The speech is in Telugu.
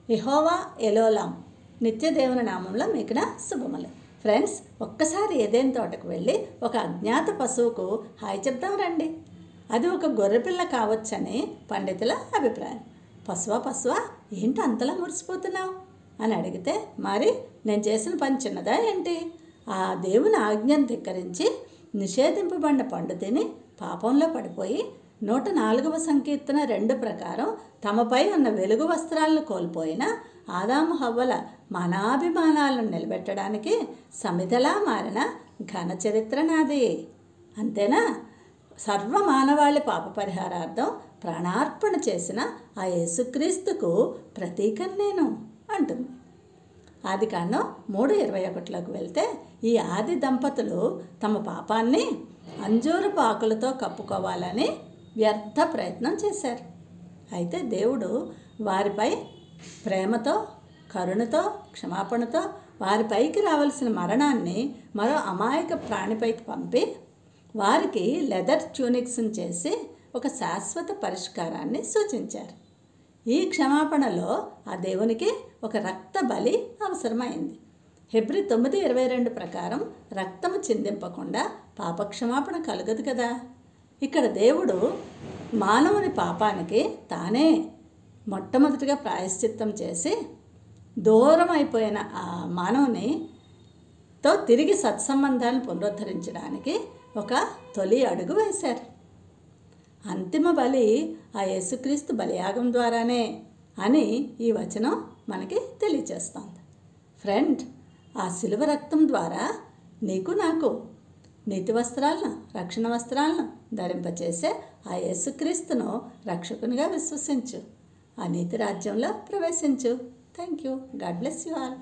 యెహోవా ఎలోలాం నిత్య దేవుని నామంలో మీకు నా శుభములు. ఫ్రెండ్స్, ఒక్కసారి ఏదైనా తోటకు వెళ్ళి ఒక అజ్ఞాత పశువుకు హాయ్ చెప్దాం రండి. అది ఒక గొర్రెపిల్ల కావచ్చని పండితుల అభిప్రాయం. పశువా ఏంటి అంతలా మురిసిపోతున్నావు అని అడిగితే, మరి నేను చేసిన పని చిన్నదా ఏంటి? ఆ దేవుని ఆజ్ఞను ధిక్కరించి నిషేధింపబడిన పండు తిని పాపంలో పడిపోయి 104వ సంకీర్తన 2 ప్రకారం తమపై ఉన్న వెలుగు వస్త్రాలను కోల్పోయిన ఆదాము హవ్వల మానాభిమానాలను నిలబెట్టడానికి సమిధలా మారిన ఘన చరిత్ర నాది. అంతేనా? సర్వ మానవాళి పాప పరిహారార్థం ప్రాణార్పణ చేసిన ఆ యేసుక్రీస్తుకు ప్రతీకం నేను అంటుంది. ఆదికాండం 3:21లోకి వెళ్తే, ఈ ఆది దంపతులు తమ పాపాన్ని అంజూరపు ఆకులతో కప్పుకోవాలని వ్యర్థ ప్రయత్నం చేశారు. అయితే దేవుడు వారిపై ప్రేమతో, కరుణతో, క్షమాపణతో వారిపైకి రావాల్సిన మరణాన్ని మరో అమాయక ప్రాణిపైకి పంపి వారికి లెదర్ ట్యూనిక్స్ని చేసి ఒక శాశ్వత పరిష్కారాన్ని సూచించారు. ఈ క్షమాపణలో ఆ దేవునికి ఒక రక్త బలి అవసరమైంది. హెబ్రీ 9:22 ప్రకారం రక్తము చిందింపకుండా పాపక్షమాపణ కలగదు కదా. ఇక్కడ దేవుడు మానవుని పాపానికి తానే మొట్టమొదటిగా ప్రాయశ్చిత్తం చేసి దూరం అయిపోయిన ఆ మానవునితో తిరిగి సత్సంబంధాన్ని పునరుద్ధరించడానికి ఒక తొలి అడుగు వేశారు. అంతిమ బలి ఆ యేసుక్రీస్తు బలియాగం ద్వారానే అని ఈ వచనం మనకి తెలియచేస్తోంది. ఫ్రెండ్, ఆ శిలువ రక్తం ద్వారా నీకు నాకు నీతి వస్త్రాలను, రక్షణ వస్త్రాలను ధరింపచేసే ఆ యేసుక్రీస్తును రక్షకునిగా విశ్వసించు. ఆ నీతి రాజ్యంలో ప్రవేశించు. Thank you. God bless you all.